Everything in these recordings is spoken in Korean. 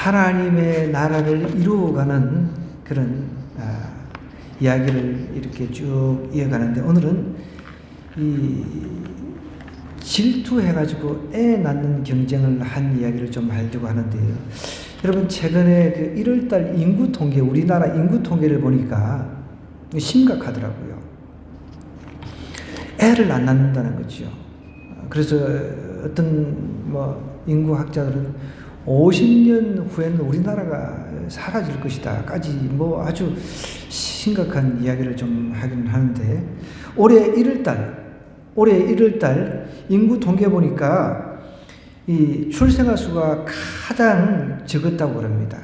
하나님의 나라를 이루어가는 그런 이야기를 이렇게 쭉 이어가는데, 오늘은 이 질투해가지고 애 낳는 경쟁을 한 이야기를 좀 하려고 하는데요. 여러분, 최근에 그 1월달 인구 통계, 우리나라 인구 통계를 보니까 심각하더라고요. 애를 안 낳는다는 거죠. 그래서 어떤 인구학자들은 50년 후에는 우리나라가 사라질 것이다까지 아주 심각한 이야기를 좀 하긴 하는데, 올해 1월달 인구 통계 보니까 이 출생아 수가 가장 적었다고 그럽니다.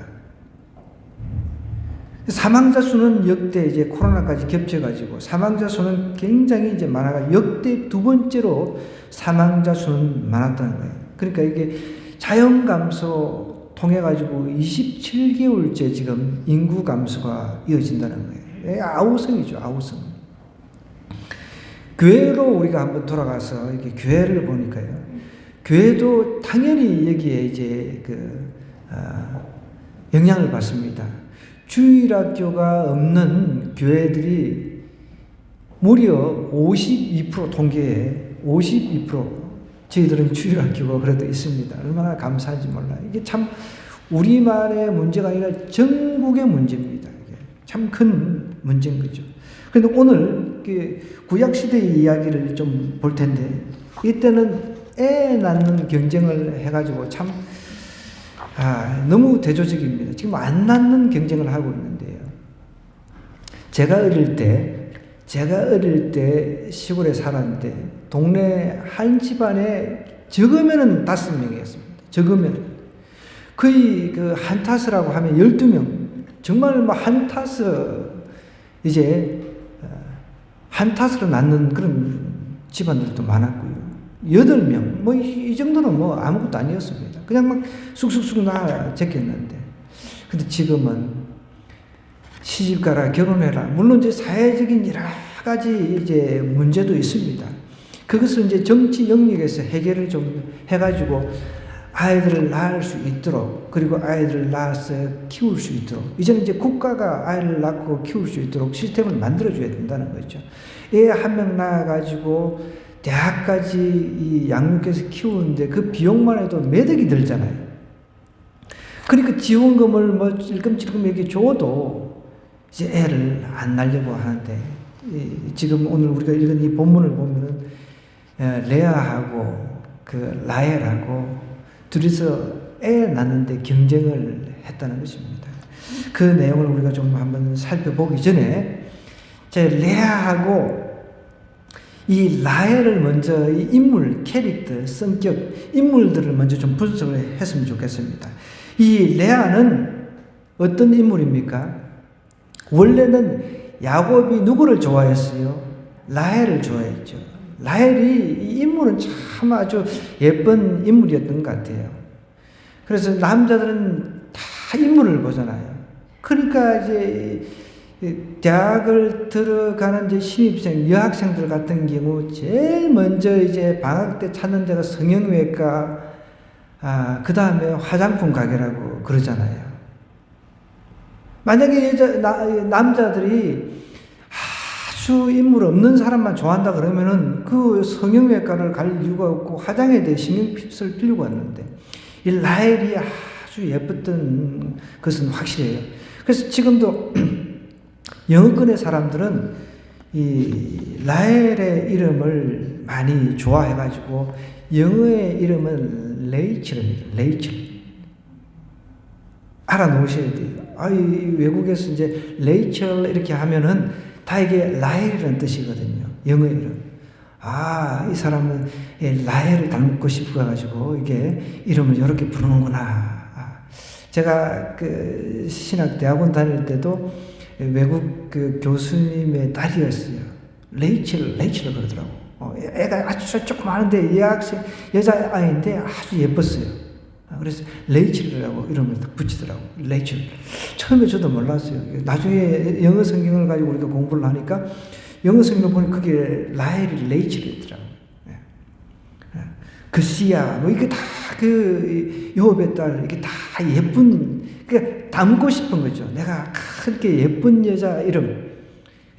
사망자 수는 역대 이제 코로나까지 겹쳐가지고 사망자 수는 굉장히 이제 많아가 역대 두 번째로 사망자 수는 많았다는 거예요. 그러니까 이게 자연 감소 통해 가지고 27개월째 지금 인구 감소가 이어진다는 거예요. 아우성이죠, 아우성. 교회로 우리가 한번 돌아가서 이렇게 교회를 보니까요. 교회도 당연히 여기에 이제 영향을 받습니다. 주일학교가 없는 교회들이 무려 52% 통계에 52% 저희들은 주일학교가 그래도 있습니다. 얼마나 감사한지 몰라요. 이게 참 우리만의 문제가 아니라 전국의 문제입니다. 이게 참 큰 문제인 거죠. 그런데 오늘 구약시대의 이야기를 좀 볼 텐데, 이때는 애 낳는 경쟁을 해가지고 참 너무 대조적입니다. 지금 안 낳는 경쟁을 하고 있는데요. 제가 어릴 때 시골에 살았는데 동네 한 집안에 적으면은 5명이었습니다. 적으면 거의 한 타스라고 하면 12명. 정말 한 타스, 이제 한 타스로 낳는 그런 집안들도 많았고요. 8명, 이 정도는 아무것도 아니었습니다. 그냥 쑥쑥쑥 낳아 제꼈는데. 근데 지금은 시집가라, 결혼해라. 물론 이제 사회적인 여러 가지 이제 문제도 있습니다. 그것을 이제 정치 영역에서 해결을 좀 해가지고 아이들을 낳을 수 있도록, 그리고 아이들을 낳아서 키울 수 있도록, 이제는 이제 국가가 아이를 낳고 키울 수 있도록 시스템을 만들어줘야 된다는 거죠. 애 한 명 낳아가지고 대학까지 이 양육해서 키우는데 그 비용만 해도 몇 억이 들잖아요. 그러니까 지원금을 찔끔찔끔 이렇게 줘도 이제 애를 안 낳으려고 하는데, 지금 오늘 우리가 읽은 이 본문을 보면은 레아하고 라헬하고 둘이서 애 낳는데 경쟁을 했다는 것입니다. 그 내용을 우리가 좀 한번 살펴보기 전에 레아하고 이 라헬을 먼저 이 인물, 캐릭터, 성격, 인물들을 먼저 좀 분석을 했으면 좋겠습니다. 이 레아는 어떤 인물입니까? 원래는 야곱이 누구를 좋아했어요? 라헬을 좋아했죠. 라헬이 이 인물은 참 아주 예쁜 인물이었던 것 같아요. 그래서 남자들은 다 인물을 보잖아요. 그러니까 이제 대학을 들어가는 이제 신입생, 여학생들 같은 경우 제일 먼저 이제 방학 때 찾는 데가 성형외과, 그 다음에 화장품 가게라고 그러잖아요. 만약에 남자들이 아주 인물 없는 사람만 좋아한다 그러면은 그 성형외과를 갈 이유가 없고 화장에 대해 신경 쓸 필요가 없는데, 이 라헬이 아주 예뻤던 것은 확실해요. 그래서 지금도 영어권의 사람들은 이 라헬의 이름을 많이 좋아해가지고 영어의 이름은 레이첼입니다. 레이첼. 알아놓으셔야 돼요. 외국에서 이제 레이첼 이렇게 하면은 다 이게 라헬이라는 뜻이거든요. 영어 이름. 이 사람은 라헬을 닮고 싶어가지고 이게 이름을 이렇게 부르는구나. 제가 신학대학원 다닐 때도 외국 교수님의 딸이었어요. 레이첼을 그러더라고. 애가 아주 조그마한데 여자아이인데 아주 예뻤어요. 그래서 레이첼이라고 이름을 붙이더라고. 레이첼. 처음에 저도 몰랐어요. 나중에 영어 성경을 가지고 우리가 공부를 하니까 영어 성경을 보니 그게 라헬이 레이첼이더라고. 그시야, 뭐 이게 다 그 요업의 딸, 이게 다 예쁜, 그러니까 닮고 싶은 거죠. 내가 그렇게 예쁜 여자 이름,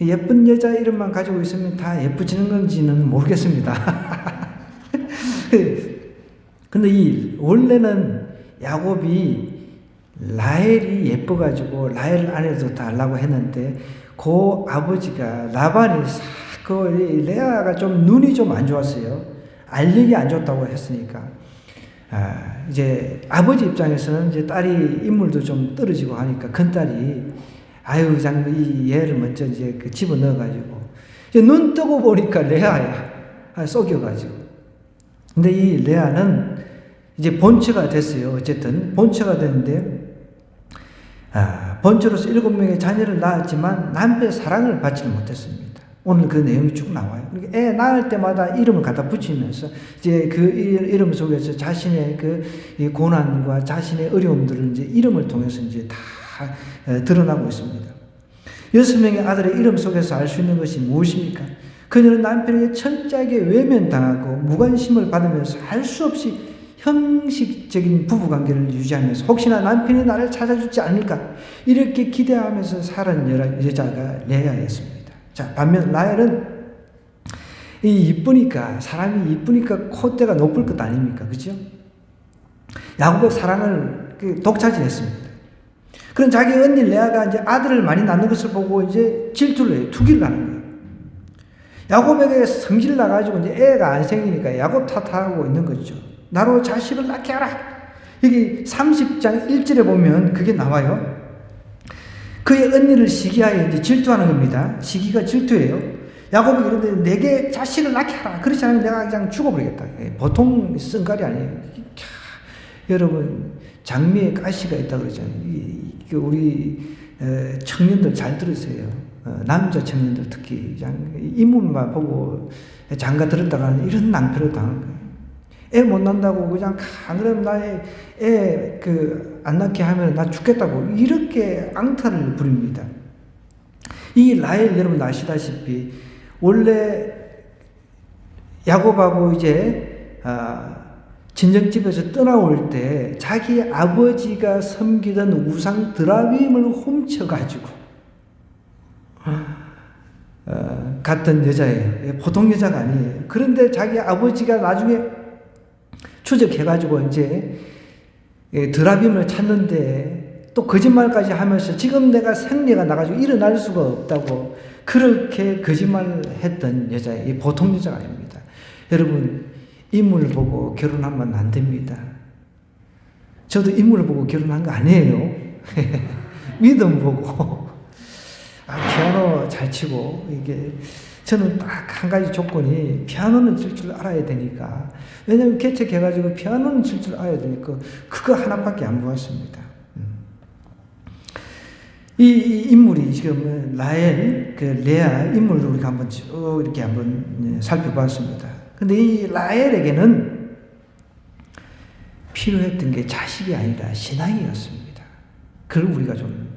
예쁜 여자 이름만 가지고 있으면 다 예뻐지는 건지는 모르겠습니다. 근데 원래는 야곱이 라헬이 예뻐가지고 라헬 아내도 달라고 했는데 그 아버지가 라반이 그 레아가 좀 눈이 좀 안 좋았어요. 알력이 안 좋다고 했으니까. 이제 아버지 입장에서는 이제 딸이 인물도 좀 떨어지고 하니까 큰 딸이 아유 이 얘를 먼저 이제 그 집어 넣어가지고 이제 눈 뜨고 보니까 레아야 속여가지고. 근데 이 레아는 이제 본처가 됐어요. 어쨌든 본처가 됐는데 본처로서 7명의 자녀를 낳았지만 남편의 사랑을 받지는 못했습니다. 오늘 그 내용이 쭉 나와요. 그러니까 애 낳을 때마다 이름을 갖다 붙이면서 이제 그 이름 속에서 자신의 그 고난과 자신의 어려움들을 이제 이름을 통해서 이제 다 드러나고 있습니다. 6명의 아들의 이름 속에서 알 수 있는 것이 무엇입니까? 그녀는 남편에게 철저하게 외면당하고 무관심을 받으면서 할 수 없이 형식적인 부부관계를 유지하면서 혹시나 남편이 나를 찾아주지 않을까 이렇게 기대하면서 살은 여자가 레아였습니다. 자, 반면 라헬은 이쁘니까, 사람이 이쁘니까 콧대가 높을 것 아닙니까? 그죠? 야곱의 사랑을 독차지했습니다. 그런 자기 언니 레아가 이제 아들을 많이 낳는 것을 보고 이제 질투를 해요. 투기를 하는 거예요. 야곱에게 성질 나가지고 이제 애가 안 생기니까 야곱 탓하고 있는 거죠. 나로 자식을 낳게 하라. 여기 30장 1절에 보면 그게 나와요. 그의 언니를 시기하여 이제 질투하는 겁니다. 시기가 질투예요. 야곱이 그런데 내게 자식을 낳게 하라. 그렇지 않으면 내가 그냥 죽어버리겠다. 보통 쓴깔이 아니에요. 여러분 장미에 가시가 있다 그러잖아요. 우리 청년들 잘 들으세요. 남자 청년들 특히 인물만 보고 장가 들었다가 이런 낭패를 당한 거예요. 애 못 낳는다고 그냥 안 그러면 나의 애 안 낳게 하면 나 죽겠다고 이렇게 앙탈을 부립니다. 이 라헬 여러분 아시다시피 원래 야곱하고 이제 친정집에서 떠나올 때 자기 아버지가 섬기던 우상 드라빔을 훔쳐가지고 갔던 여자예요. 보통 여자가 아니에요. 그런데 자기 아버지가 나중에 추적해가지고 이제 드라빔을 찾는데 또 거짓말까지 하면서 지금 내가 생리가 나가지고 일어날 수가 없다고 그렇게 거짓말을 했던 여자예요. 보통 여자가 아닙니다. 여러분 인물을 보고 결혼하면 안 됩니다. 저도 인물을 보고 결혼한 거 아니에요. 믿음 보고 피아노 잘 치고 이게 저는 딱 한 가지 조건이 피아노는 칠 줄 알아야 되니까. 왜냐면 개척해가지고 피아노는 칠 줄 알아야 되니까 그거 하나밖에 안 보았습니다. 이 인물이 지금 라헬, 레아 인물을 우리가 한번 쭉 이렇게 한번 살펴봤습니다. 근데 이 라헬에게는 필요했던 게 자식이 아니라 신앙이었습니다. 그걸 우리가 좀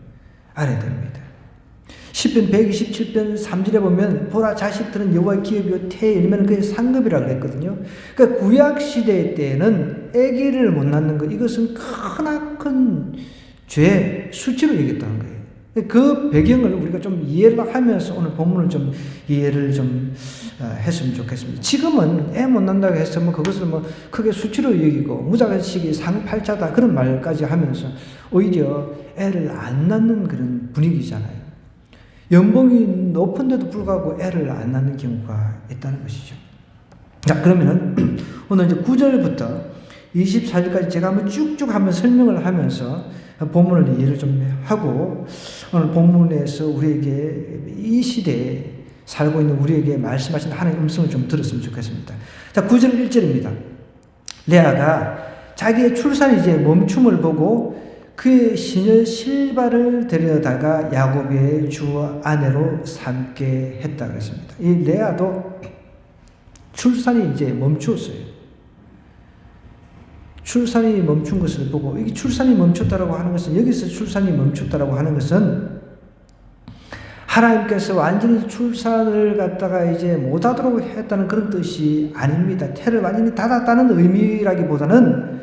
알아야 됩니다. 시편 127편 3절에 보면 보라 자식들은 여호와의 기업이요 태에 일면 그의 상급이라 그랬거든요. 그러니까 구약 시대 때는 아기를 못 낳는 것 이것은 크나큰 죄 수치로 얘기했다는 거예요. 그 배경을 우리가 좀 이해를 하면서 오늘 본문을 좀 이해를 좀 했으면 좋겠습니다. 지금은 애 못 낳는다고 해서 뭐 그것을 뭐 크게 수치로 여기고 무자식이 상팔자다 그런 말까지 하면서 오히려 애를 안 낳는 그런 분위기잖아요. 연봉이 높은데도 불구하고 애를 안 낳는 경우가 있다는 것이죠. 자, 그러면은 오늘 이제 9절부터 24절까지 제가 한번 쭉쭉 한번 설명을 하면서 본문을 이해를 좀 하고 오늘 본문에서 우리에게 이 시대에 살고 있는 우리에게 말씀하신 하나님의 음성을 좀 들었으면 좋겠습니다. 자, 9절 1절입니다. 레아가 자기의 출산이 이제 멈춤을 보고 그의 시녀 실바를 데려다가 야곱의 주 아내로 삼게 했다 그랬습니다. 이 레아도 출산이 이제 멈추었어요. 출산이 멈춘 것을 보고 이게 출산이 멈췄다라고 하는 것은 여기서 출산이 멈췄다라고 하는 것은 하나님께서 완전히 출산을 갖다가 이제 못하도록 했다는 그런 뜻이 아닙니다. 태를 완전히 닫았다는 의미라기보다는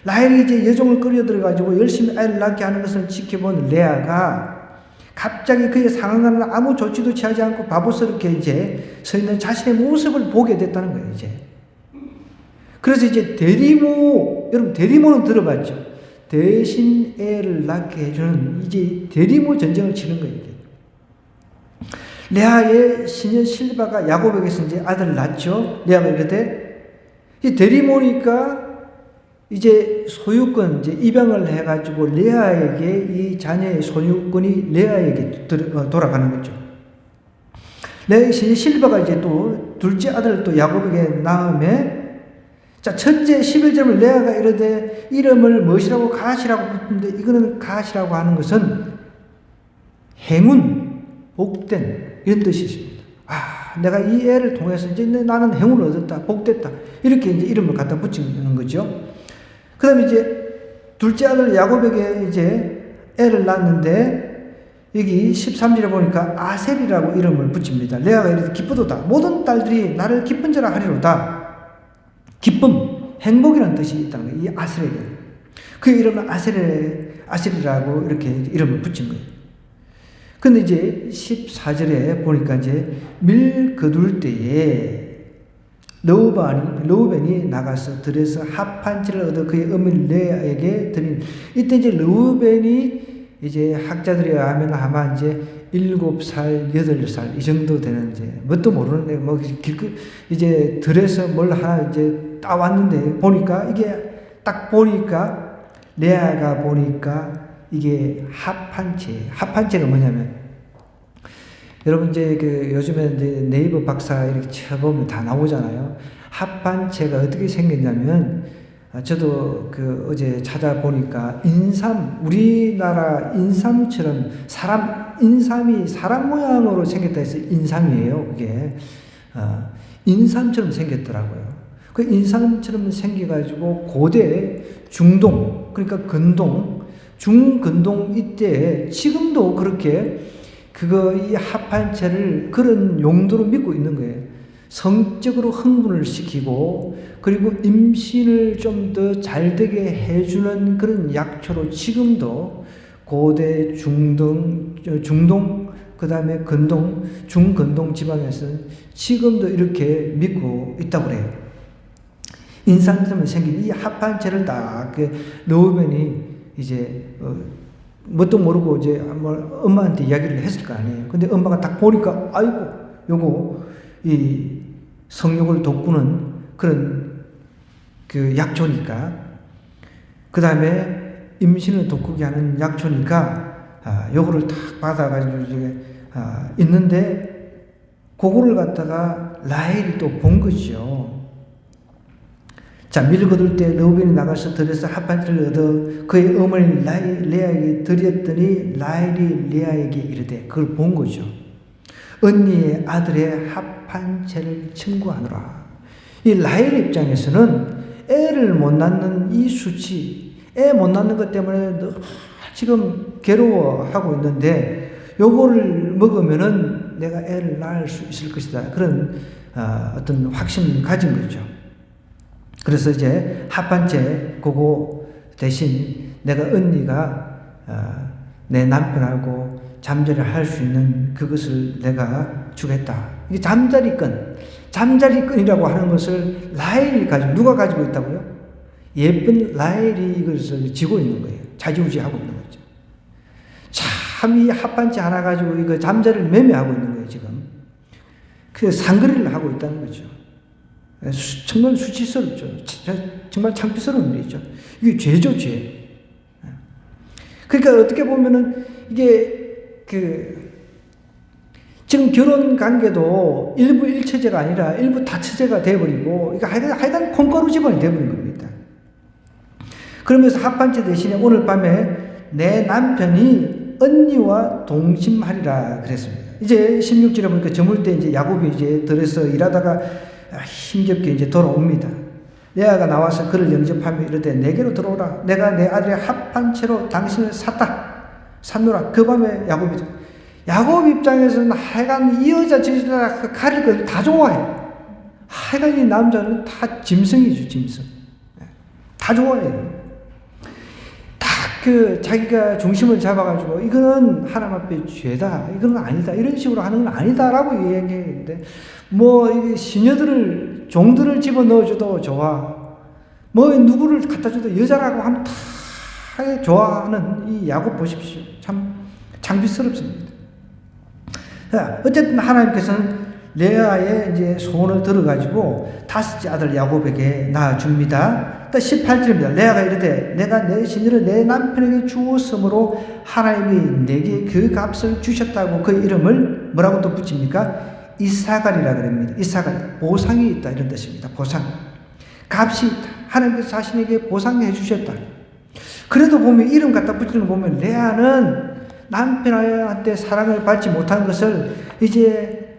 라헬이 이제 여종을 끌어들여가지고 열심히 아이를 낳게 하는 것을 지켜본 레아가 갑자기 그의 상황과는 아무 조치도 취하지 않고 바보스럽게 이제 서 있는 자신의 모습을 보게 됐다는 거예요, 이제. 그래서 이제 대리모, 여러분 대리모는 들어봤죠? 대신 애를 낳게 해주는 이제 대리모 전쟁을 치는 거예요, 이게. 레아의 시녀 실바가 야곱에게서 이제 아들을 낳죠. 레아가 이르되, 이 대리모니까 이제 소유권, 이제 입양을 해가지고 레아에게 이 자녀의 소유권이 레아에게 돌아가는 거죠. 레아의 시녀 실바가 이제 또 둘째 아들을 또 야곱에게 낳음에, 자, 첫째 11절은 레아가 이르되 이름을 무엇이라고 갓이라고 붙는데, 이거는 갓이라고 하는 것은 행운, 복된 이런 뜻이 있습니다. 아, 내가 이 애를 통해서 이제 나는 행운을 얻었다, 복됐다, 이렇게 이제 이름을 갖다 붙이는 거죠. 그 다음에 이제 둘째 아들 야곱에게 이제 애를 낳았는데, 여기 13절에 보니까 아셀이라고 이름을 붙입니다. 레아가 이르되 기쁘도다. 모든 딸들이 나를 기쁜 자라 하리로다. 기쁨, 행복이라는 뜻이 있다는 거예요. 이 아셀에게. 그 이름은 아셀이라고 이렇게 이름을 붙인 거예요. 근데 이제 14절에 보니까 이제 밀 거둘 때에 르우벤이 나가서 들에서 합판치를 얻어 그의 어머니 레아에게 드린. 이때 이제 르우벤이 이제 학자들이 하면 아마 이제 7살, 8살 이 정도 되는 이제 뭣도 모르는데 뭐 이제 들에서 뭘 하나 이제 따왔는데 보니까 이게 딱 보니까 레아가 보니까 이게 합판체가 뭐냐면, 여러분 이제 그 요즘에 이제 네이버 박사 이렇게 쳐보면 다 나오잖아요. 합판체가 어떻게 생겼냐면, 저도 그 어제 찾아보니까 우리나라 인삼처럼 인삼이 사람 모양으로 생겼다 해서 인삼이에요. 그게 인삼처럼 생겼더라고요. 그 인삼처럼 생겨가지고 고대 중동, 그러니까 중근동 이때 지금도 그렇게 이 합판체를 그런 용도로 믿고 있는 거예요. 성적으로 흥분을 시키고, 그리고 임신을 좀 더 잘 되게 해주는 그런 약초로 지금도 고대 중동, 그 다음에 중근동 지방에서는 지금도 이렇게 믿고 있다고 그래요. 인삼처럼 생긴 이 합판체를 딱 르우벤이 이제 뭣도 모르고 이제 엄마한테 이야기를 했을 거 아니에요. 근데 엄마가 딱 보니까 아이고 요거 이 성욕을 돋구는 그런 그 약초니까, 그 다음에 임신을 돋구게 하는 약초니까 요거를 딱 받아가지고 이제 있는데, 그거를 갖다가 라헬이 또 본 거죠. 자, 밀 거둘 때 르우벤이 나가서 들에서 합판체를 얻어 그의 어머니 레아에게 드렸더니 라헬이 레아에게 이르되, 그걸 본 거죠. 언니의 아들의 합판체를 청구하노라. 이 라헬 입장에서는 애를 못 낳는 이 수치, 애 못 낳는 것 때문에 지금 괴로워하고 있는데, 요거를 먹으면은 내가 애를 낳을 수 있을 것이다, 그런 어떤 확신을 가진 거죠. 그래서 이제 합판체 그거 대신 내가 언니가 내 남편하고 잠자리를 할 수 있는 그것을 내가 주겠다. 이게 잠자리권이라고 하는 것을 라헬이 가지고, 누가 가지고 있다고요? 예쁜 라헬이 이것을 쥐고 있는 거예요. 자지우지하고 있는 거죠. 참 이 합판체 하나 가지고 이거 잠자리를 매매하고 있는 거예요, 지금. 그 상거리를 하고 있다는 거죠. 정말 수치스럽죠. 정말 창피스러운 일이죠. 이게 죄죠, 죄. 그러니까 어떻게 보면은 이게 지금 결혼 관계도 일부 일처제가 아니라 일부 다처제가 돼버리고, 이거 하여간 콩가루 집안이 돼버린 겁니다. 그러면서 합판체 대신에 오늘 밤에 내 남편이 언니와 동침하리라 그랬습니다. 이제 16절에 보니까 저물 때 이제 야곱이 이제 들에서 일하다가 힘겹게 이제 돌아옵니다. 레아가 나와서 그를 영접하며 이르되 내게로 들어오라. 내가 내 아들의 합판체로 당신을 샀노라. 그 밤에 야곱이 야곱 입장에서는 하여간 이 여자 저 여자 가릴 걸 다 좋아해. 하여간 이 남자는 다 짐승이죠, 짐승. 다 좋아해요. 다 자기가 중심을 잡아가지고 이거는 하나님 앞에 죄다, 이거는 아니다, 이런 식으로 하는 건 아니다라고 얘기했는데, 뭐 시녀들을 종들을 집어 넣어줘도 좋아, 뭐 누구를 갖다 줘도 여자라고 하면 다 좋아하는 이 야곱 보십시오. 참 창피스럽습니다. 어쨌든 하나님께서는 레아의 이제 소원을 들어가지고 다섯째 아들 야곱에게 낳아줍니다. 또 18절입니다. 레아가 이르되 내가 내 시녀를 내 남편에게 주었으므로 하나님이 내게 그 값을 주셨다고 그 이름을 뭐라고 또 붙입니까? 이사갈이라 그럽니다. 이사갈, 보상이 있다, 이런 뜻입니다. 보상, 값이 있다. 하나님께서 자신에게 보상해 주셨다. 그래도 보면 이름 갖다 붙이는 거 보면 레아는 남편한테 사랑을 받지 못한 것을 이제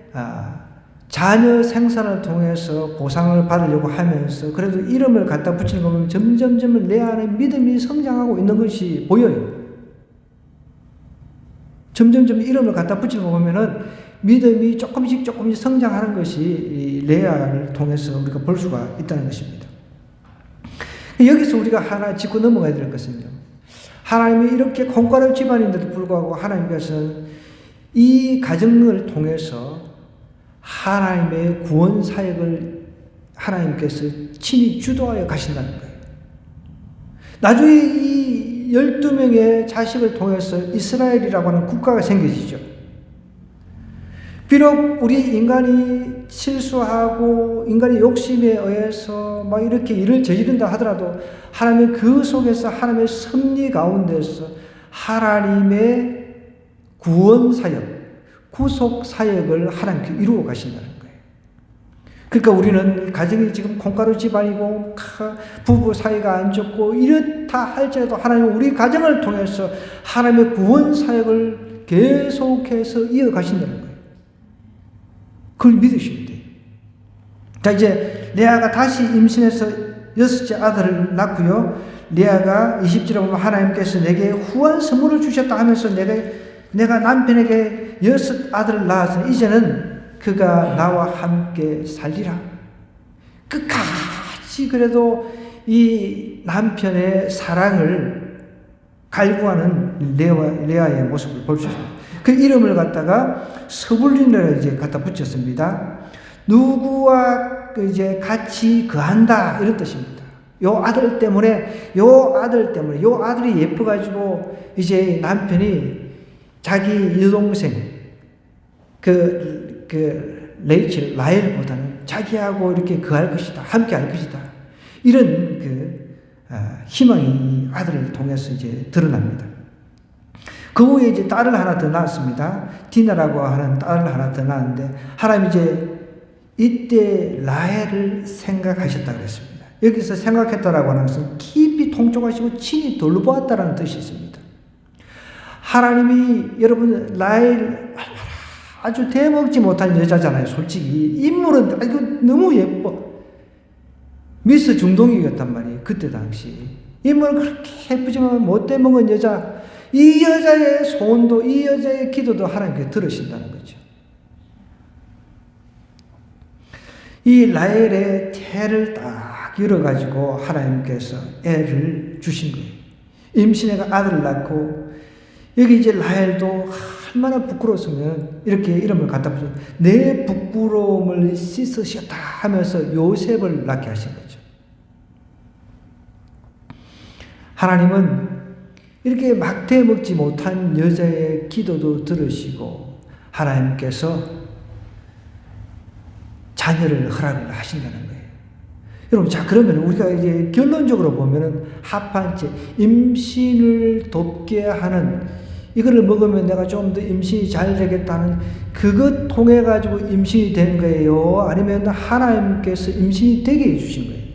자녀 생산을 통해서 보상을 받으려고 하면서 그래도 이름을 갖다 붙이는 거 보면 점점 레아의 믿음이 성장하고 있는 것이 보여요. 점점 이름을 갖다 붙이는 거 보면은 믿음이 조금씩 성장하는 것이 레아를 통해서 우리가 볼 수가 있다는 것입니다. 여기서 우리가 하나 짚고 넘어가야 될 것은요, 하나님이 이렇게 콩가루 집안인데도 불구하고 하나님께서는 이 가정을 통해서 하나님의 구원 사역을 하나님께서 친히 주도하여 가신다는 거예요. 나중에 이 12명의 자식을 통해서 이스라엘이라고 하는 국가가 생겨지죠. 비록 우리 인간이 실수하고 인간의 욕심에 의해서 막 이렇게 일을 저지른다 하더라도 하나님의 그 속에서 하나님의 섭리 가운데서 하나님의 구원 사역, 구속 사역을 하나님께 이루어 가신다는 거예요. 그러니까 우리는 가정이 지금 콩가루 집안이고 부부 사이가 안 좋고 이렇다 할지라도 하나님은 우리 가정을 통해서 하나님의 구원 사역을 계속해서 이어가신다는 거예요. 그걸 믿으시면 돼요. 자, 이제 레아가 다시 임신해서 6째 아들을 낳고요. 레아가 20절에 보면 하나님께서 내게 후한 선물을 주셨다 하면서 내가 남편에게 6 아들을 낳아서 이제는 그가 나와 함께 살리라. 끝까지 그래도 이 남편의 사랑을 갈구하는 레아의 모습을 볼 수 있습니다. 그 이름을 갖다가 서불린을 이제 갖다 붙였습니다. 누구와 이제 같이 거한다, 이런 뜻입니다. 요 아들 때문에 요 아들이 예뻐가지고 이제 남편이 자기 여동생 레이첼, 라헬보다는 자기하고 이렇게 거할 것이다, 함께 할 것이다, 이런 희망이 아들을 통해서 이제 드러납니다. 그 후에 이제 딸을 하나 더 낳았습니다. 디나라고 하는 딸을 하나 더 낳았는데 하나님 이제 이때 라헬을 생각하셨다 그랬습니다. 여기서 생각했다라고 하는 것은 깊이 통촉하시고 친히 돌보았다라는 뜻이 있습니다. 하나님이 여러분 라헬 아주 대먹지 못한 여자잖아요. 솔직히 인물은 이거 너무 예뻐. 미스 중동이었단 말이에요. 그때 당시 인물은 그렇게 예쁘지만 못 대먹은 여자, 이 여자의 소원도 이 여자의 기도도 하나님께 들으신다는 거죠. 이 라헬의 태를 딱 열어가지고 하나님께서 애를 주신 거예요. 임신해가 아들을 낳고 여기 이제 라헬도 얼마나 부끄러웠으면 이렇게 이름을 갖다 붙여 내 부끄러움을 씻으셨다 하면서 요셉을 낳게 하신 거죠. 하나님은 이렇게 막대 먹지 못한 여자의 기도도 들으시고 하나님께서 자녀를 허락을 하신다는 거예요. 여러분, 자, 그러면 우리가 이제 결론적으로 보면은 합한째, 임신을 돕게 하는, 이거를 먹으면 내가 좀 더 임신이 잘 되겠다는, 그것 통해 가지고 임신이 된 거예요? 아니면 하나님께서 임신이 되게 해주신 거예요?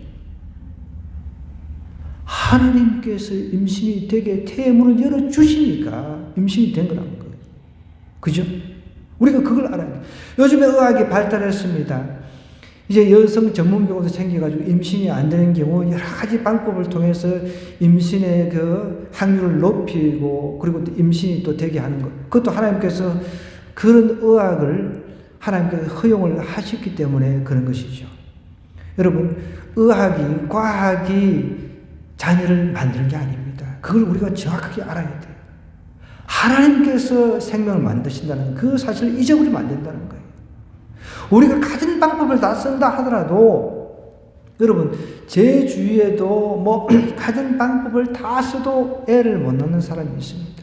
하나님께서 임신이 되게 태의 문을 열어주시니까 임신이 된 거라는 거예요. 그죠? 우리가 그걸 알아야 돼요. 요즘에 의학이 발달했습니다. 이제 여성 전문 병원도 생겨가지고 임신이 안 되는 경우 여러 가지 방법을 통해서 임신의 그 확률을 높이고 그리고 또 임신이 또 되게 하는 것. 그것도 하나님께서 그런 의학을 하나님께서 허용을 하셨기 때문에 그런 것이죠. 여러분, 의학이, 과학이 자녀를 만드는 게 아닙니다. 그걸 우리가 정확하게 알아야 돼요. 하나님께서 생명을 만드신다는 그 사실을 잊어버리면 안 된다는 거예요. 우리가 가진 방법을 다 쓴다 하더라도, 여러분, 제 주위에도 뭐 가진 방법을 다 써도 애를 못 낳는 사람이 있습니다.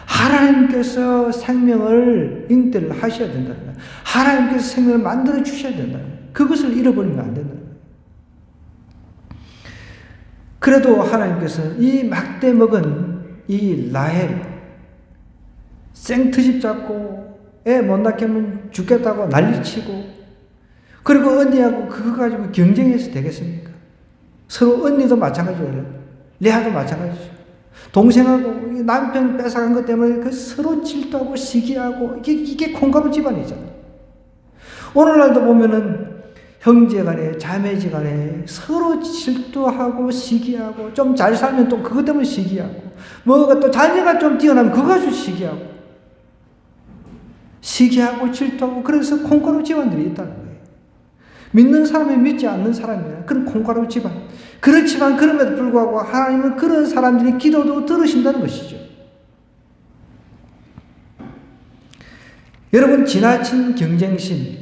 하나님께서 생명을 잉태를 하셔야 된다는 거예요. 하나님께서 생명을 만들어 주셔야 된다는 거예요. 그것을 잃어버리면 안 된다는 거예요. 그래도 하나님께서 이 막대 먹은 이 라헬, 생트집 잡고 애 못 낳게 하면 죽겠다고 난리치고, 그리고 언니하고 그거 가지고 경쟁해서 되겠습니까? 서로 언니도 마찬가지예요. 레아도 마찬가지죠. 동생하고 남편 뺏어간 것 때문에 그 서로 질투하고 시기하고, 이게 콩가루 집안이잖아요. 오늘날도 보면은 형제 간에, 자매지 간에 서로 질투하고 시기하고, 좀 잘 살면 또 그것 때문에 시기하고, 뭐가 또 자녀가 좀 뛰어나면 그거 가지고 시기하고 질투하고, 그래서 콩가루 집안들이 있다는 거예요. 믿는 사람이 믿지 않는 사람이야. 그런 콩가루 집안. 그렇지만 그럼에도 불구하고 하나님은 그런 사람들이 기도도 들으신다는 것이죠. 여러분, 지나친 경쟁심,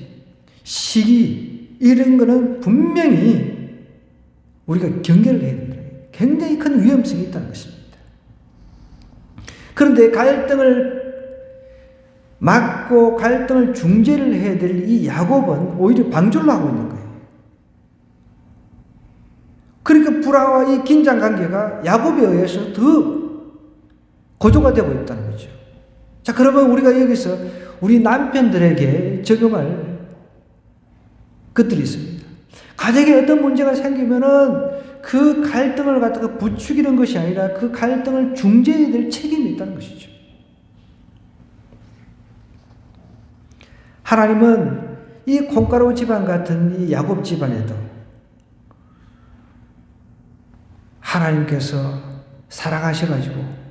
시기, 이런 거는 분명히 우리가 경계를 해야 된다. 굉장히 큰 위험성이 있다는 것입니다. 그런데 갈등을 막고 갈등을 중재를 해야 될 이 야곱은 오히려 방조를 하고 있는 거예요. 그러니까 불화와 이 긴장 관계가 야곱에 의해서 더 고조가 되고 있다는 거죠. 자, 그러면 우리가 여기서 우리 남편들에게 적용할 것들이 있습니다. 가정에 어떤 문제가 생기면은 그 갈등을 갖다가 부추기는 것이 아니라 그 갈등을 중재해야 될 책임이 있다는 것이죠. 하나님은 이 콩가루 집안 같은 이 야곱 집안에도 하나님께서 사랑하셔가지고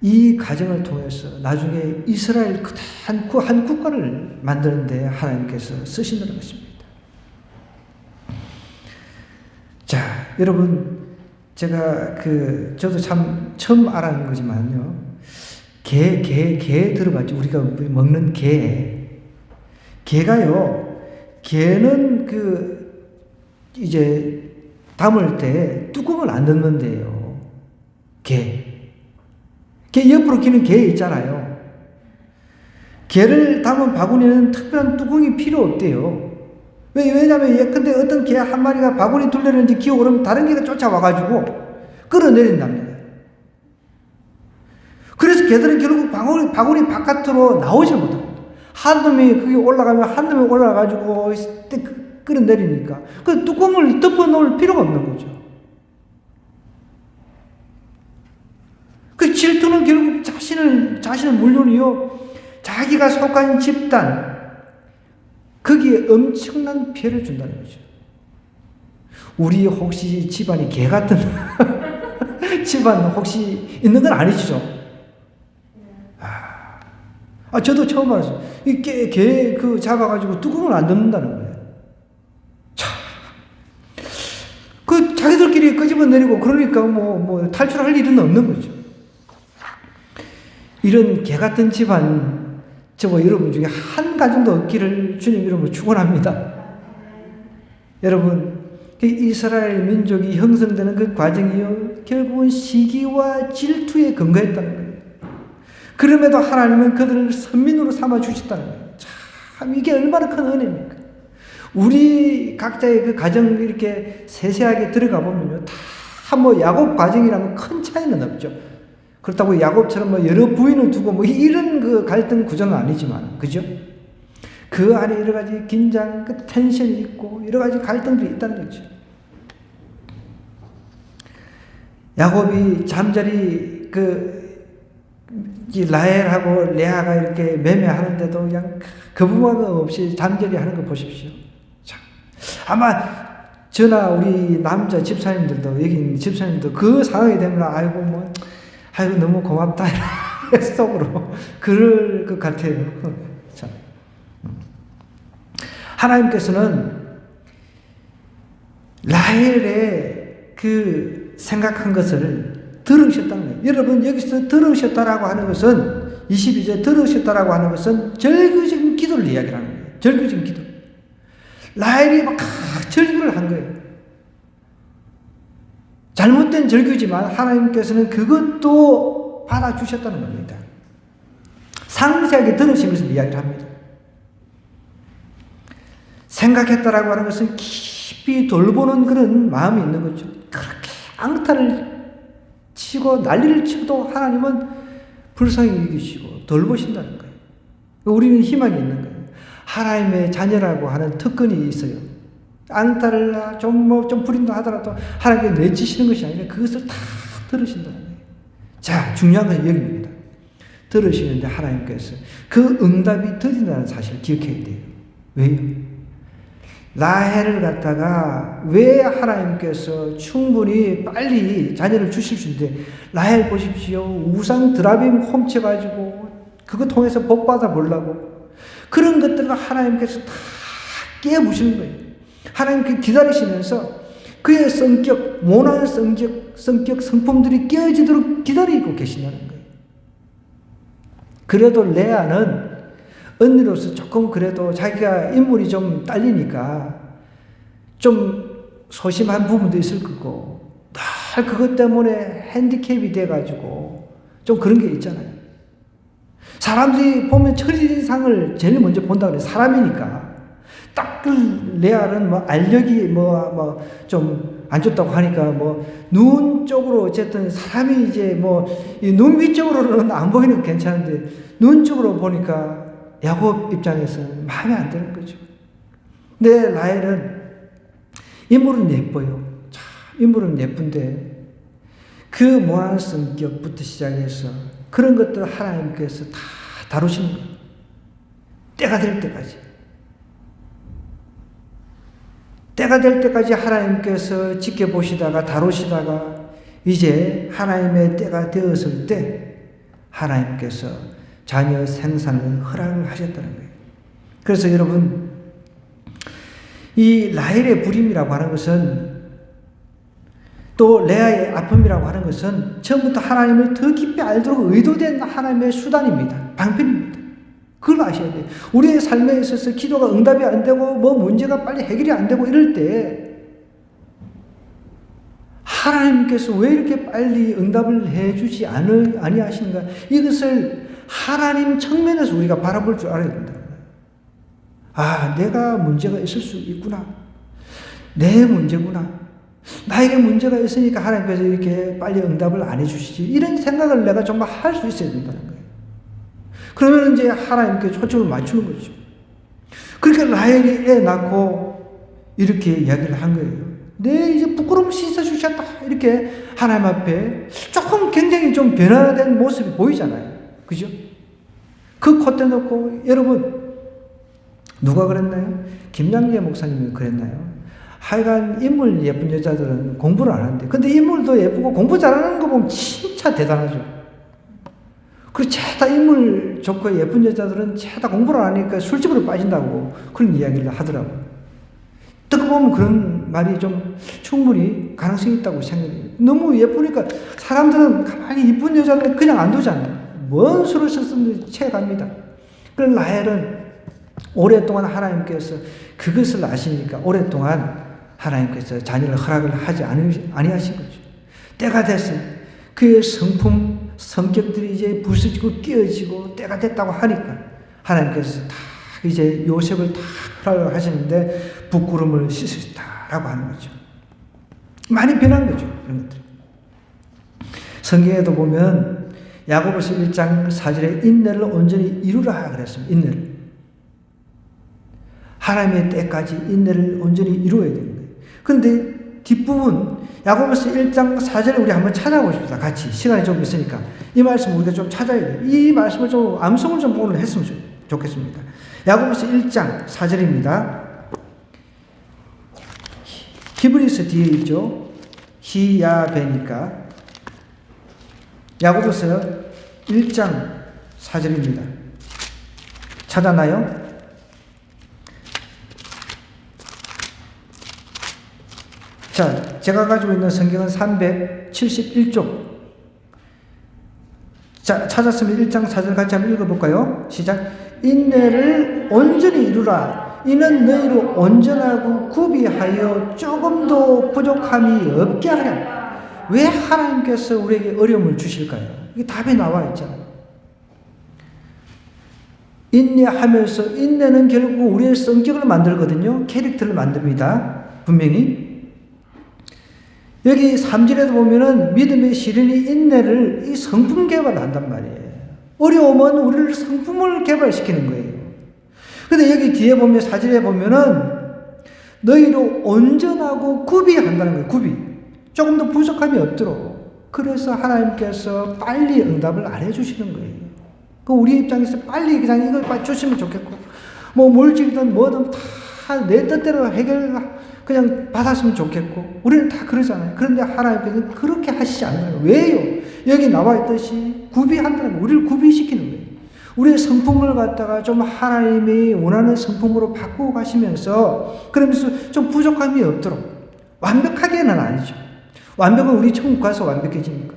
이 가정을 통해서 나중에 이스라엘 한 국가를 만드는데 하나님께서 쓰신다는 것입니다. 자, 여러분, 제가 저도 참 처음 알아낸 거지만요. 게 들어봤죠? 우리가 먹는 게. 게가요, 게는 이제 담을 때 뚜껑을 안 넣는데요. 게 옆으로 끼는 게 있잖아요. 게를 담은 바구니는 특별한 뚜껑이 필요 없대요. 왜냐면 예컨대 어떤 게 한 마리가 바구니 둘레는지 기어오르면 다른 개가 쫓아와가지고 끌어내린답니다. 그래서 개들은 결국 바구니 바깥으로 나오지 못합니다. 한 놈이 그게 올라가면 한 놈이 올라가가지고 끌어내리니까 그 뚜껑을 덮어 놓을 필요가 없는 거죠. 그 질투는 결국 자신의 물론이요, 자기가 속한 집단, 거기에 엄청난 피해를 준다는 거죠. 우리 혹시 집안이 개 같은 집안 혹시 있는 건 아니죠? 저도 처음 알았어요. 이 개 잡아가지고 뚜껑을 안 덮는다는 거예요. 참. 자기들끼리 끄집어내리고 그러니까 탈출할 일은 없는 거죠. 이런 개 같은 집안, 여러분 중에 한 가정도 없기를 주님 이름으로 축원합니다. 여러분, 이스라엘 민족이 형성되는 그 과정이요, 결국은 시기와 질투에 근거했다는 거예요. 그럼에도 하나님은 그들을 선민으로 삼아 주셨다는 거예요. 참, 이게 얼마나 큰 은혜입니까? 우리 각자의 그 가정 이렇게 세세하게 들어가 보면요, 다 야곱 가정이라면 큰 차이는 없죠. 그렇다고 야곱처럼 여러 부인을 두고 이런 그 갈등 구조는 아니지만, 그죠? 그 안에 여러 가지 긴장, 텐션이 있고 여러 가지 갈등들이 있다는 거죠. 야곱이 잠자리 라헬하고 레아가 이렇게 매매하는데도 그냥 거부감 없이 잠자리 하는 거 보십시오. 참. 아마 저나 우리 남자 집사님들도, 여기 있는 집사님들도 그 상황이 되면 아이고 너무 고맙다 속으로 그럴 것 같아요. 자, 하나님께서는 라헬의 그 생각한 것을 들으셨다는 거예요. 여러분 여기서 들으셨다라고 하는 것은 22절 들으셨다라고 하는 것은 절규적인 기도를 이야기하는 거예요. 절규적인 기도. 라헬이 막 절규를 한 거예요. 잘못된 절규지만 하나님께서는 그것도 받아주셨다는 겁니다. 상세하게 들으신 것을 이야기를 합니다. 생각했다라고 하는 것은 깊이 돌보는 그런 마음이 있는 거죠. 그렇게 앙탈을 치고 난리를 치고도 하나님은 불쌍히 여기시고 돌보신다는 거예요. 우리는 희망이 있는 거예요. 하나님의 자녀라고 하는 특권이 있어요. 앙탈을 좀 부린다 하더라도 하나님께 내치시는 것이 아니라 그것을 다 들으신다는 거예요. 자, 중요한 것은 여기입니다. 들으시는데 하나님께서 그 응답이 드린다는 사실을 기억해야 돼요. 왜요? 라헬을 갖다가 왜 하나님께서 충분히 빨리 자녀를 주실 수 있는데, 라헬 보십시오. 우상 드라빔 훔쳐가지고 그거 통해서 복 받아 보려고 그런 것들을 하나님께서 다 깨부시는 거예요. 하나님께 기다리시면서 그의 성격, 모난 성격, 성품들이 깨어지도록 기다리고 계신다는 거예요. 그래도 레아는 언니로서 조금 그래도 자기가 인물이 좀 딸리니까 좀 소심한 부분도 있을 거고, 늘 그것 때문에 핸디캡이 돼가지고 좀 그런 게 있잖아요. 사람들이 보면 첫인상을 제일 먼저 본다 그래요. 사람이니까. 딱 그 레알은 뭐 알력이 좀 안 좋다고 하니까 눈 쪽으로 어쨌든 사람이 이제 이 눈 위쪽으로는 안 보이는 건 괜찮은데 눈 쪽으로 보니까 야곱 입장에서는 마음에 안 드는 거죠. 근데 라헬은 인물은 예뻐요. 참 인물은 예쁜데 그 모난 성격부터 시작해서 그런 것들 하나님께서 다 다루시는 거예요. 때가 될 때까지. 때가 될 때까지 하나님께서 지켜보시다가 다루시다가 이제 하나님의 때가 되었을 때 하나님께서 자녀 생산을 허락을 하셨다는 거예요. 그래서 여러분, 이 라헬의 부림이라고 하는 것은 또 레아의 아픔이라고 하는 것은 처음부터 하나님을 더 깊이 알도록 의도된 하나님의 수단입니다. 방편입니다. 그걸 아셔야 돼요. 우리의 삶에 있어서 기도가 응답이 안 되고 문제가 빨리 해결이 안 되고 이럴 때 하나님께서 왜 이렇게 빨리 응답을 해주지 아니하시는가? 이것을 하나님 측면에서 우리가 바라볼 줄 알아야 된다. 아, 내가 문제가 있을 수 있구나. 내 문제구나. 나에게 문제가 있으니까 하나님께서 이렇게 빨리 응답을 안 해주시지. 이런 생각을 내가 정말 할 수 있어야 된다는 거예요. 그러면 이제 하나님께 초점을 맞추는 거죠. 그러니까 라헬이 애 낳고 이렇게 이야기를 한 거예요. 네, 이제 부끄러움 씻어주셨다. 이렇게 하나님 앞에 조금 굉장히 좀 변화된 모습이 보이잖아요. 그죠? 그 콧대 놓고, 여러분, 누가 그랬나요? 김양재 목사님이 그랬나요? 하여간 인물 예쁜 여자들은 공부를 안 하는데, 근데 인물도 예쁘고 공부 잘하는 거 보면 진짜 대단하죠. 그리고 죄다 인물 좋고 예쁜 여자들은 죄다 공부를 안 하니까 술집으로 빠진다고 그런 이야기를 하더라고요. 듣고 보면 그런 말이 좀 충분히 가능성이 있다고 생각해요. 너무 예쁘니까 사람들은 가만히 이쁜 여자들은 그냥 안 두잖아요. 뭔 수를 썼으면 채갑니다. 그런 라헬은 오랫동안 하나님께서 그것을 아시니까 오랫동안 하나님께서 자녀를 허락을 하지 아니하신 거죠. 때가 됐어요. 그의 성격들이 이제 부서지고 끼어지고 때가 됐다고 하니까 하나님께서 다 이제 요셉을 다 허락을 하시는데 부끄러움을 씻으셨다라고 하는 거죠. 많이 변한 거죠. 이런 것들. 성경에도 보면 야고보서 1장 4절에 인내를 온전히 이루라 그랬습니다. 인내를. 하나님의 때까지 인내를 온전히 이루어야 되는 거예요. 그런데 뒷부분 야고보서 1장 4절을 우리 한번 찾아보십시다. 같이 시간이 좀 있으니까 이 말씀 우리가 좀 찾아야 돼요. 이 말씀을 좀 암송을 좀 오늘 했으면 좋겠습니다. 야고보서 1장 4절입니다. 히브리서 뒤에 있죠. 히야베니까 야고보서 1장 4절입니다. 찾았나요? 자, 제가 가지고 있는 성경은 371쪽. 자, 찾았으면 1장 4절 같이 한번 읽어볼까요? 시작. 인내를 온전히 이루라. 이는 너희로 온전하고 구비하여 조금도 부족함이 없게 하라. 왜 하나님께서 우리에게 어려움을 주실까요? 이게 답이 나와 있잖아요. 인내하면서, 인내는 결국 우리의 성격을 만들거든요. 캐릭터를 만듭니다. 분명히. 여기 3절에도 보면은 믿음의 시련이 인내를 이 성품 개발을 한단 말이에요. 어려움은 우리를 성품을 개발시키는 거예요. 근데 여기 뒤에 보면 4절에 보면은 너희로 온전하고 구비한다는 거예요. 구비. 조금 더 부족함이 없도록. 그래서 하나님께서 빨리 응답을 안 해주시는 거예요. 그 우리 입장에서 빨리 그냥 이걸 주시면 좋겠고, 뭐 물질이든 뭐든 다 내 뜻대로 그냥 받았으면 좋겠고, 우리는 다 그러잖아요. 그런데 하나님께서는 그렇게 하시지 않아요. 왜요? 여기 나와 있듯이 구비한다는 거, 우리를 구비시키는 거예요. 우리의 성품을 갖다가 좀 하나님이 원하는 성품으로 바꾸고 가시면서, 그러면서 좀 부족함이 없도록, 완벽하게는 아니죠. 완벽은 우리 천국 가서 완벽해지니까.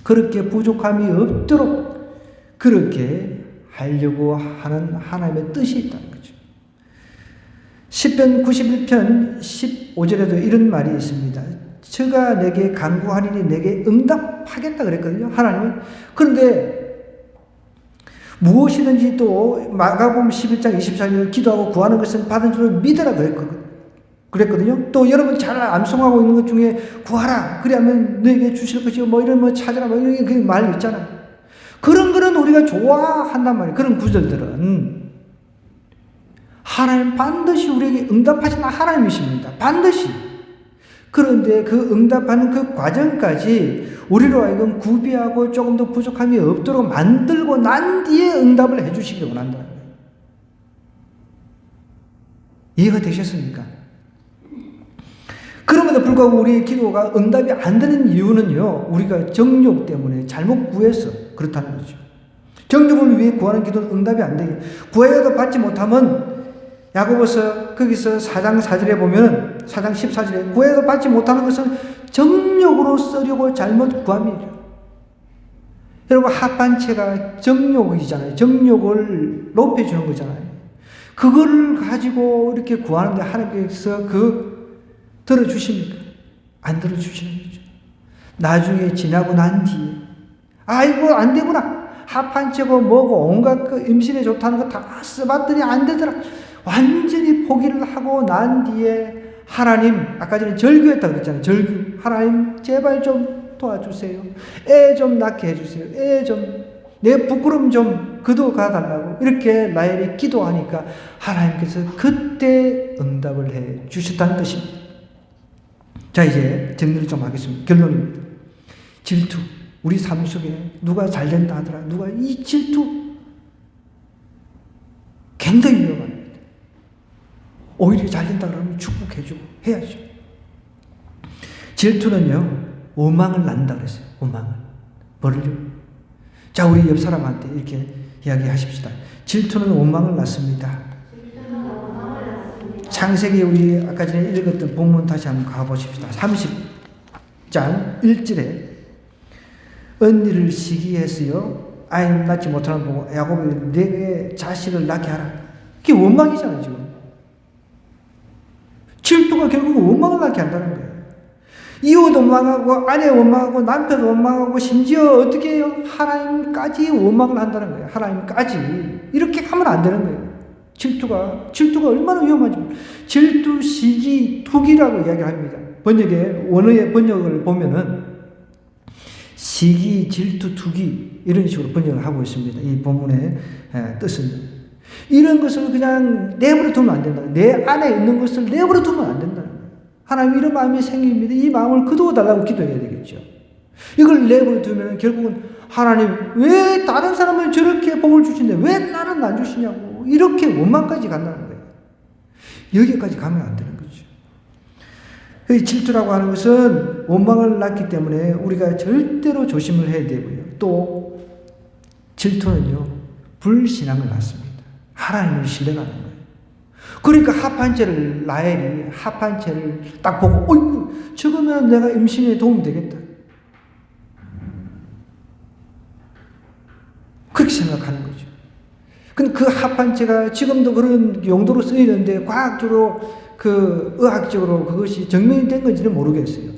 그렇게 부족함이 없도록 그렇게 하려고 하는 하나님의 뜻이 있다는 거죠. 시편 91편 15절에도 이런 말이 있습니다. 저가 내게 간구하리니 내게 응답하겠다 그랬거든요. 하나님은. 그런데 무엇이든지 또 마가복음 11장 24절 기도하고 구하는 것은 받은 줄을 믿으라 그랬거든요. 또 여러분 잘 암송하고 있는 것 중에 구하라 그래야면 너에게 주실 것이고 뭐 이런 뭐 찾으라 뭐 이런 그 말 있잖아요. 그런 거는 우리가 좋아한단 말이에요. 그런 구절들은 하나님 반드시 우리에게 응답하시는 하나님이십니다. 반드시. 그런데 그 응답하는 그 과정까지 우리로 하여금 구비하고 조금 더 부족함이 없도록 만들고 난 뒤에 응답을 해주시기를 원한다는 거예요. 이해가 되셨습니까? 그럼에도 불구하고 우리의 기도가 응답이 안 되는 이유는요, 우리가 정욕 때문에 잘못 구해서 그렇다는 거죠. 정욕을 위해 구하는 기도는 응답이 안 돼요. 구해도 받지 못하면 야고보서 거기서 4장 4절에 보면 4장 14절에 구해도 받지 못하는 것은 정욕으로 쓰려고 잘못 구함이에요. 여러분 합반체가 정욕이잖아요. 정욕을 높여주는 거잖아요. 그거를 가지고 이렇게 구하는데 하나님께서 들어주십니까? 안 들어주시는 거죠. 나중에 지나고 난 뒤에 아이고 안 되구나. 합한채고 뭐고 온갖 그 임신에 좋다는 거 다 써봤더니 안 되더라. 완전히 포기를 하고 난 뒤에 하나님, 아까 전에 절규했다고 그랬잖아요. 절규. 하나님 제발 좀 도와주세요. 애 좀 낳게 해주세요. 애 좀, 내 부끄럼 좀 거둬가달라고 이렇게 라헬이 기도하니까 하나님께서 그때 응답을 해 주셨다는 것입니다. 자, 이제 정리를 좀 하겠습니다. 결론입니다. 질투. 우리 삶 속에 누가 잘 된다 하더라. 누가 이 질투 굉장히 위험합니다. 오히려 잘 된다 그러면 축복해주고 해야죠. 질투는요, 오망을 낳는다 그랬어요. 오망을. 뭐를요? 자, 우리 옆 사람한테 이렇게 이야기하십시다. 질투는 오망을 낳습니다. 창세기 우리 아까 전에 읽었던 본문 다시 한번 가보십시다. 30장 1절에 언니를 시기해서요 아이를 낳지 못하는 보고 야곱이 내게 자식을 낳게 하라. 그게 원망이잖아요. 지금 질투가 결국 원망을 낳게 한다는 거예요. 이웃 원망하고 아내 원망하고 남편 원망하고 심지어 어떻게 해요? 하나님까지 원망을 한다는 거예요. 하나님까지. 이렇게 하면 안 되는 거예요. 질투가 얼마나 위험한지. 질투, 시기, 투기라고 이야기합니다. 원어의 번역을 보면은 시기, 질투, 투기 이런 식으로 번역을 하고 있습니다. 이 본문의 뜻은. 이런 것을 그냥 내버려 두면 안 된다. 내 안에 있는 것을 내버려 두면 안 된다는 거예요. 하나님 이런 마음이 생깁니다. 이 마음을 거두어달라고 기도해야 되겠죠. 이걸 내버려 두면 결국은 하나님 왜 다른 사람은 저렇게 복을 주시는데 왜 나는 안 주시냐고 이렇게 원망까지 간다는 거예요. 여기까지 가면 안 되는 거죠. 이 질투라고 하는 것은 원망을 낳기 때문에 우리가 절대로 조심을 해야 되고요. 또 질투는요, 불신앙을 낳습니다. 하나님을 신뢰하는 거예요. 그러니까 합한죄를, 라헬이 합한죄를 딱 보고, 어이구, 저거면 내가 임신에 도움이 되겠다. 그렇게 생각하는 거죠. 근데 그 합한죄가 지금도 그런 용도로 쓰이는데, 과학적으로, 의학적으로 그것이 증명이 된 건지는 모르겠어요.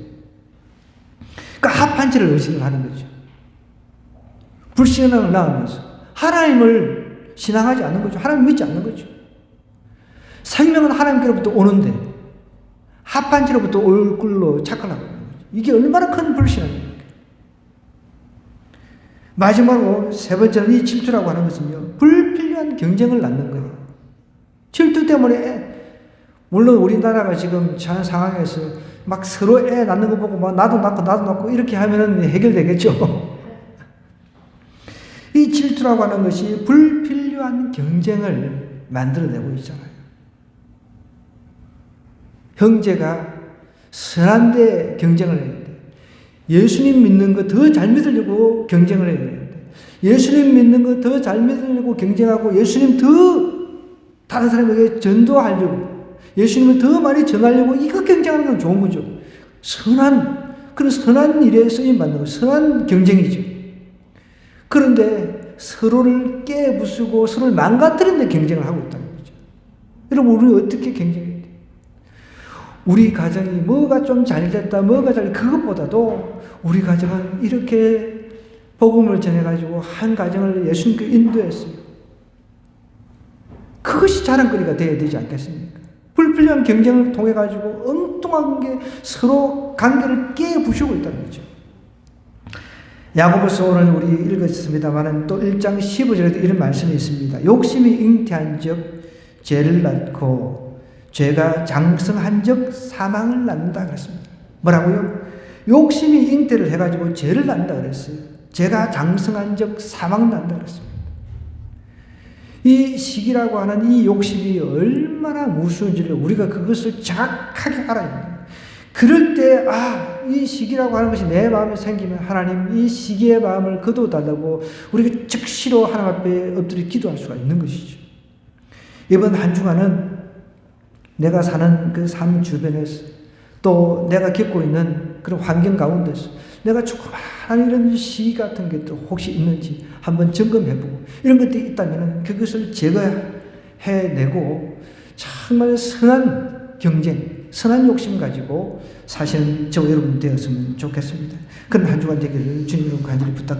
그러니까 합한죄를 의심을 하는 거죠. 불신앙을 낳으면서 하나님을 신앙하지 않는 거죠. 하나님 믿지 않는 거죠. 생명은 하나님께로부터 오는데 합한죄로부터 올 걸로 착각하고 있는 거죠. 이게 얼마나 큰 불신앙입니까? 마지막으로 세 번째는 이 질투라고 하는 것은요, 불필요한 경쟁을 낳는 거예요. 질투 때문에 물론 우리나라가 지금 처한 상황에서 막 서로 애 낳는 거 보고 막 나도 낳고 이렇게 하면은 해결되겠죠. 이 질투라고 하는 것이 불필요한 경쟁을 만들어내고 있잖아요. 형제가 선한데 경쟁을 해야 돼. 예수님 믿는 거 더 잘 믿으려고 경쟁을 해야 돼. 예수님 믿는 거 더 잘 믿으려고 경쟁하고 예수님 더 다른 사람에게 전도하려고 예수님을 더 많이 전하려고 이거 경쟁하는 건 좋은 거죠. 그런 선한 일에 쓰임받는 거, 선한 경쟁이죠. 그런데 서로를 깨부수고 서로를 망가뜨리는 데 경쟁을 하고 있다는 거죠. 여러분, 우리 어떻게 경쟁해야 돼요? 우리 가정이 뭐가 좀 잘됐다, 뭐가 그것보다도 우리 가정은 이렇게 복음을 전해가지고 한 가정을 예수님께 인도했어요. 그것이 자랑거리가 되어야 되지 않겠습니까? 불필요한 경쟁을 통해가지고 엉뚱한 게 서로 관계를 깨부수고 있다는 거죠. 야고보서 오늘 우리 읽었습니다만 또 1장 15절에도 이런 말씀이 있습니다. 욕심이 잉태한 적 죄를 낳고 죄가 장성한 적 사망을 낳는다 그랬습니다. 뭐라고요? 욕심이 잉태를 해가지고 죄를 낳는다 그랬어요. 죄가 장성한 적 사망을 낳는다 그랬습니다. 이 시기라고 하는 이 욕심이 얼마나 무서운지를 우리가 그것을 정확하게 알아야 합니다. 그럴 때, 이 시기라고 하는 것이 내 마음에 생기면 하나님 이 시기의 마음을 거둬달라고 우리가 즉시로 하나님 앞에 엎드려 기도할 수가 있는 것이죠. 이번 한 주간은 내가 사는 그 삶 주변에서 또 내가 겪고 있는 그런 환경 가운데서 내가 조그마한 이런 시기 같은 것도 혹시 있는지 한번 점검해보고 이런 것들이 있다면 그것을 제거해내고 정말 선한 경쟁, 선한 욕심 가지고 사시는 저 여러분 되었으면 좋겠습니다. 그런 한 주간 되기를 주님으로 간절히 부탁드립니다.